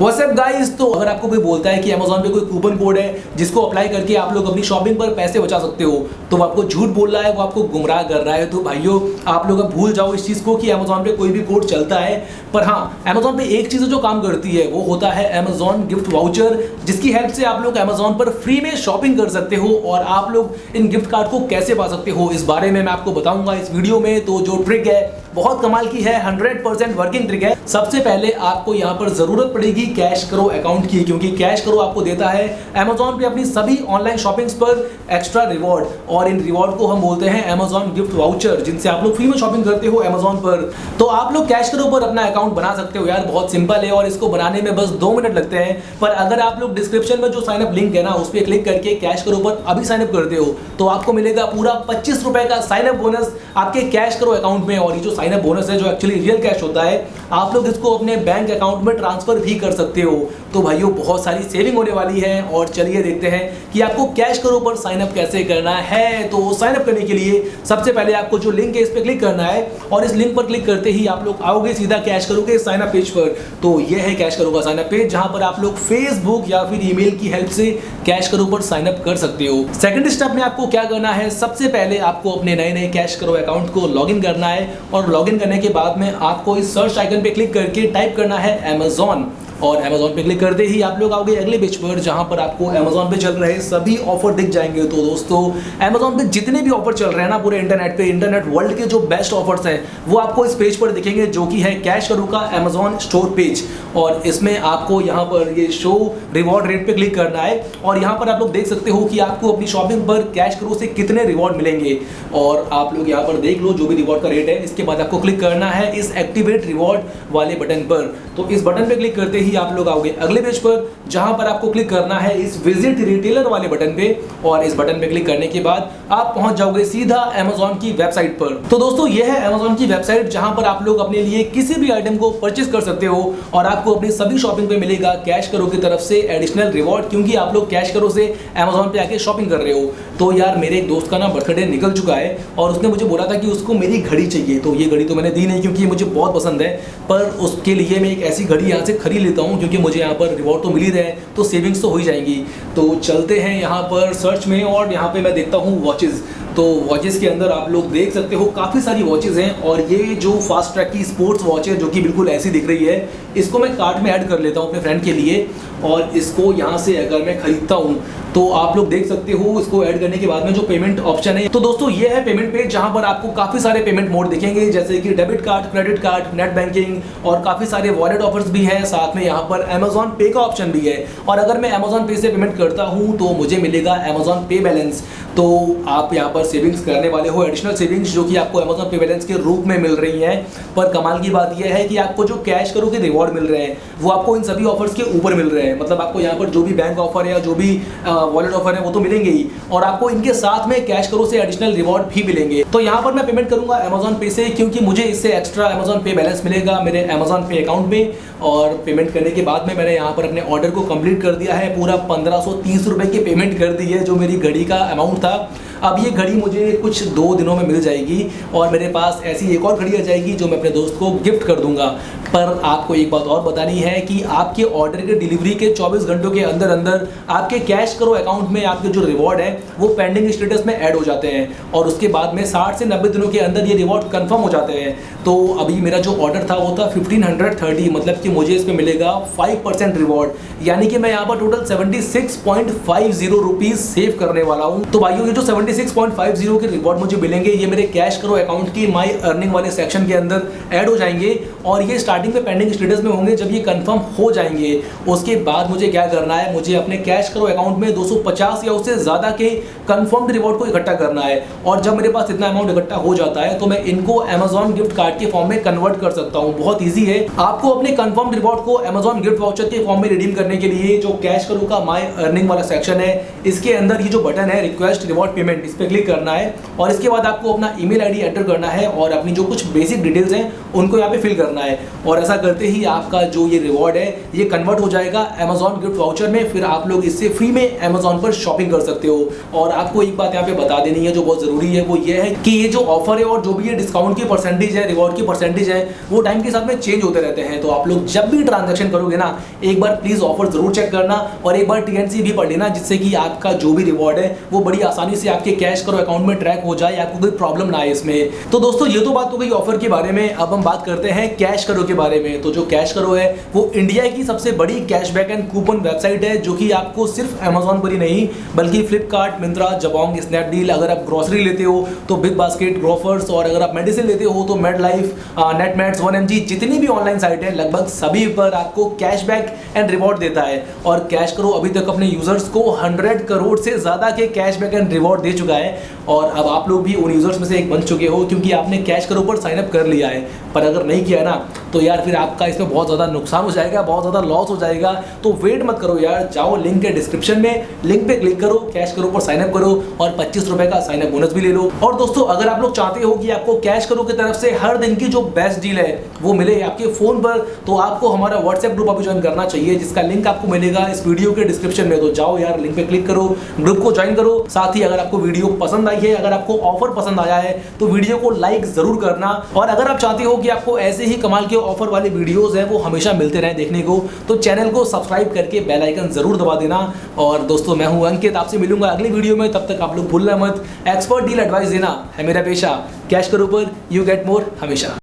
WhatsApp guys, तो अगर आपको कोई बोलता है कि अमेजोन पे कोई कूपन कोड है जिसको अप्लाई करके आप लोग अपनी शॉपिंग पर पैसे बचा सकते हो, तो वो आपको झूठ बोल रहा है, वो आपको गुमराह कर रहा है। तो भाइयों, आप लोग अब भूल जाओ इस चीज़ को कि अमेजोन पे कोई भी कोड चलता है। पर हाँ, अमेजोन पे एक चीज़ जो काम करती है वो होता है अमेजोन गिफ्ट वाउचर, जिसकी हेल्प से आप लोग अमेजोन पर फ्री में शॉपिंग कर सकते हो। और आप लोग इन गिफ्ट कार्ड को कैसे पा सकते हो, इस बारे में मैं आपको बताऊंगा इस वीडियो में। तो जो ट्रिक है बहुत कमाल की है, 100% वर्किंग ट्रिक है। सबसे पहले आपको यहाँ पर जरूरत पड़ेगी कैश करो अकाउंट की, क्योंकि कैश करो आपको देता है अमेजोन पे अपनी सभी ऑनलाइन शॉपिंग्स पर एक्स्ट्रा रिवॉर्ड, और इन रिवॉर्ड को हम बोलते हैं अमेजोन गिफ्ट वाउचर, जिनसे आप लोग फ्री में शॉपिंग करते हो अमेजोन पर। तो आप लोग कैश करो पर अपना अकाउंट बना सकते हो यार, बहुत सिंपल है और इसको बनाने में बस 2 मिनट लगते हैं। पर अगर आप लोग डिस्क्रिप्शन में जो साइन अप लिंक है ना, उस पर क्लिक करके कैश करो पर अभी साइन अप करते हो तो आपको मिलेगा पूरा 25 रुपए का साइन अप बोनस आपके कैश करो अकाउंट में। और ये जो साइन अप बोनस है, जो एक्चुअली रियल कैश होता है, आप लोग इसको अपने बैंक अकाउंट में ट्रांसफर भी कर सकते हो। तो भाइयों, बहुत सारी सेविंग होने वाली है। और चलिए देखते हैं कि आपको कैश करो पर साइन अप कैसे करना है। तो साइन अप करने के लिए सबसे पहले आपको जो लिंक है इस पर क्लिक करना है, और इस लिंक पर क्लिक करते ही आप लोग आओगे सीधा कैश करो के साइन अप पेज पर। तो यह है कैश करो का साइन अप पेज, जहां पर आप लोग फेसबुक या फिर ईमेल की हेल्प से कैश करो पर साइन अप कर सकते हो। सेकंड स्टेप में आपको क्या करना है, सबसे पहले आपको अपने नए कैश करो अकाउंट को लॉगिन करना है। और लॉगिन करने के बाद में आपको इस सर्च आइकन पे क्लिक करके टाइप करना है अमेजोन, और अमेजोन पे क्लिक करते ही आप लोग आओगे अगले पेज पर, जहां पर आपको अमेजोन पे चल रहे सभी ऑफर दिख जाएंगे। तो दोस्तों, अमेजोन पे जितने भी ऑफर चल रहे हैं ना पूरे इंटरनेट पे, इंटरनेट वर्ल्ड के जो बेस्ट ऑफर्स हैं वो आपको इस पेज पर दिखेंगे, जो कि है कैश करो का अमेजोन स्टोर पेज। और इसमें आपको यहाँ पर ये शो रिवॉर्ड रेट पे क्लिक करना है, और यहाँ पर आप लोग देख सकते हो कि आपको अपनी शॉपिंग पर कैश करो से कितने रिवॉर्ड मिलेंगे। और आप लोग यहाँ पर देख लो जो भी रिवॉर्ड का रेट है। इसके बाद आपको क्लिक करना है इस एक्टिवेट रिवॉर्ड वाले बटन पर। तो इस बटन पे क्लिक करते ही आप लोग आओगे अगले पेज पर, जहां पर आपको क्लिक करना है इस विजिट रिटेलर वाले बटन पे। और इस बटन पे क्लिक करने के बाद आप पहुंच जाओगे सीधा अमेजोन की वेबसाइट पर। तो दोस्तों, यह है अमेजोन की वेबसाइट, जहां पर आप लोग अपने लिए किसी भी आइटम को परचेज कर सकते हो, और आपको अपनी सभी शॉपिंग पे मिलेगा कैश करो की तरफ से एडिशनल रिवॉर्ड, क्योंकि आप लोग कैश करो से अमेजोन पे आके शॉपिंग कर रहे हो। तो यार, मेरे एक दोस्त का ना बर्थडे निकल चुका है, और उसने मुझे बोला था कि उसको मेरी घड़ी चाहिए। तो ये घड़ी तो मैंने दी नहीं, क्योंकि ये मुझे बहुत पसंद है, पर उसके लिए मैं एक ऐसी घड़ी यहाँ से खरीद लेता हूँ, क्योंकि मुझे यहाँ पर रिवॉर्ड तो मिल ही रहे हैं, तो सेविंग्स तो हो ही जाएंगी। तो चलते हैं यहाँ पर सर्च में, और यहाँ पे मैं देखता हूँ वॉचेस। तो वॉचेस के अंदर आप लोग देख सकते हो काफ़ी सारी वॉचेस हैं, और ये जो फास्ट ट्रैक की स्पोर्ट्स वॉच है, जो कि बिल्कुल ऐसी दिख रही है, इसको मैं कार्ट में ऐड कर लेता हूँ अपने फ्रेंड के लिए। और इसको यहाँ से अगर मैं खरीदता हूँ तो आप लोग देख सकते हो इसको ऐड करने के बाद में जो पेमेंट ऑप्शन है। तो दोस्तों, ये है पेमेंट पेज, जहाँ पर आपको काफ़ी सारे पेमेंट मोड दिखेंगे, जैसे कि debit card, credit card, net banking, और काफ़ी सारे वॉलेट ऑफर्स भी हैं। साथ में यहाँ पर अमेजॉन पे का ऑप्शन भी है, और अगर मैं अमेजॉन पे से पेमेंट करता हूँ तो मुझे मिलेगा अमेजॉन पे बैलेंस। तो आप यहाँ पर सेविंग्स करने वाले हो, एडिशनल सेविंग्स, जो कि आपको अमेजॉन पे बैलेंस के रूप में मिल रही हैं। पर कमाल की बात यह है कि आपको जो कैश करो के रिवॉर्ड मिल रहे हैं वो आपको इन सभी ऑफर्स के ऊपर मिल रहे हैं। मतलब आपको यहाँ पर जो भी बैंक ऑफर है या जो भी वॉलेट ऑफर है वो तो मिलेंगे ही, और आपको इनके साथ में कैश करो से एडिशनल रिवॉर्ड भी मिलेंगे। तो यहाँ पर मैं पेमेंट करूंगा अमेजॉन पे से, क्योंकि मुझे इससे एक्स्ट्रा अमेजॉन पे बैलेंस मिलेगा मेरे अमेजॉन पे अकाउंट में। और पेमेंट करने के बाद में मैंने यहाँ पर अपने ऑर्डर को कंप्लीट कर दिया है, पूरा 1530 रुपए की पेमेंट कर दी है, जो मेरी घड़ी का अमाउंट था। अब ये घड़ी मुझे कुछ 2 दिनों में मिल जाएगी, और मेरे पास ऐसी एक और घड़ी आ जाएगी जो मैं अपने दोस्त को गिफ्ट कर दूंगा। पर आपको एक बात और बतानी है कि आपके ऑर्डर के डिलीवरी के 24 घंटों के अंदर अंदर आपके कैश करो अकाउंट में आपके जो रिवॉर्ड है वो पेंडिंग स्टेटस में ऐड हो जाते हैं, और उसके बाद में 60 से 90 दिनों के अंदर ये रिवॉर्ड कंफर्म हो जाते हैं। तो अभी मेरा जो ऑर्डर था वो था 1530, मतलब कि मुझे इसमें मिलेगा 5% रिवॉर्ड, यानी कि मैं यहाँ पर टोटल 76.50 रुपीज़ सेव करने वाला हूँ। तो भाइयों, ये जो 76.50 के रिवॉर्ड मुझे मिलेंगे, ये मेरे कैश करो अकाउंट की माई अर्निंग वाले सेक्शन के अंदर ऐड हो जाएंगे, और ये स्टार्टिंग में पेंडिंग स्टेटस में होंगे। जब ये कंफर्म हो जाएंगे उसके बाद मुझे क्या करना है, मुझे अपने कैश करो अकाउंट में 250 या उससे ज़्यादा के कंफर्म्ड रिवॉर्ड को इकट्ठा करना है। और जब मेरे पास इतना अमाउंट इकट्ठा हो जाता है तो मैं इनको अमेजॉन गिफ्ट कार्ड के फॉर्म में कन्वर्ट कर सकता हूँ। बहुत ईजी है। आपको अपने कंफर्म रिवॉर्ड को अमेजॉन गिफ्ट वाउचर के फॉर्म में रिडीम करने के लिए जो कैश करो का माई अर्निंग वाला सेक्शन है, इसके अंदर ये जो बटन है रिक्वेस्ट रिवॉर्ड पेमेंट, इस पर क्लिक करना है, और इसके बाद आपको अपना ईमेल आईडी एंटर करना है, और अपनी जो कुछ बेसिक डिटेल्स हैं उनको यहाँ पे फिल करना है। और ऐसा करते ही आपका जो ये रिवॉर्ड है ये कन्वर्ट हो जाएगा अमेजॉन गिफ्ट वाउचर में। फिर आप लोग इससे फ्री में अमेजॉन पर शॉपिंग कर सकते हो। और आपको एक बात यहाँ पे बता देनी है जो बहुत जरूरी है, वो ये है कि ये जो ऑफर है और जो भी ये डिस्काउंट की परसेंटेज है, रिवॉर्ड की परसेंटेज है, वो टाइम के साथ में चेंज होते रहते हैं। तो आप लोग जब भी ट्रांजैक्शन करोगे ना, एक बार प्लीज ऑफर जरूर चेक करना और एक बार टीएनसी भी पढ़ लेना, जिससे कि आपका जो भी रिवॉर्ड है वो बड़ी आसानी से आपके कैश करो अकाउंट में ट्रैक हो जाए, आपको कोई प्रॉब्लम ना आए इसमें। तो दोस्तों ये तो बात हो गई ऑफर के बारे में। अब हम बात करते हैं कैश करो के बारे में। तो जो कैश करो है वो इंडिया की सबसे बड़ी कैशबैक एंड कूपन वेबसाइट है, जो कि आपको सिर्फ अमेजॉन पर ही नहीं बल्कि फ्लिपकार्ट, मिंत्रा, जबोंग, स्नैपडील, अगर आप ग्रोसरी लेते हो तो बिग बास्केट, ग्रोफर्स, और अगर आप मेडिसिन लेते हो तो मेड लाइफ, नेटमैट्स, 1mg, जितनी भी ऑनलाइन साइट है लगभग सभी पर आपको कैशबैक एंड रिवॉर्ड देता है। और कैश करो अभी तक अपने यूजर्स को 100 करोड़ से ज्यादा के कैशबैक एंड रिवॉर्ड दे चुका है। और अब आप लोग भी उन यूजर्स में से एक बन चुके हो, क्योंकि आपने कैश करो पर साइन अप कर लिया है। पर अगर नहीं किया ना तो यार फिर आपका इसमें बहुत ज़्यादा नुकसान हो जाएगा, बहुत ज़्यादा लॉस हो जाएगा। तो वेट मत करो यार, जाओ लिंक के डिस्क्रिप्शन में, लिंक पे क्लिक करो, कैश करो पर साइन अप करो और 25 रुपए का साइन अप बोनस भी ले लो। और दोस्तों अगर आप लोग चाहते हो कि आपको कैश करो की तरफ से हर दिन की जो बेस्ट डील है वो मिले आपके फोन पर, तो आपको हमारा व्हाट्सएप ग्रुप अभी ज्वाइन करना चाहिए, जिसका लिंक आपको मिलेगा इस वीडियो के डिस्क्रिप्शन में। तो जाओ यार लिंक पे क्लिक करो, ग्रुप को ज्वाइन करो। साथ ही अगर आपको वीडियो पसंद आई है, अगर आपको ऑफर पसंद आया है तो वीडियो को लाइक जरूर करना। और अगर आप चाहते हो कि आपको ऐसे ही कमाल के ऑफर वाले वीडियोस हैं वो हमेशा मिलते रहे देखने को, तो चैनल को सब्सक्राइब करके बेल आइकन जरूर दबा देना। और दोस्तों मैं हूं अंकित, आपसे मिलूंगा अगली वीडियो में। तब तक आप लोग भूलना मत, एक्सपर्ट डील एडवाइस देना है मेरा पेशा। कैश करो पर यू गेट मोर हमेशा।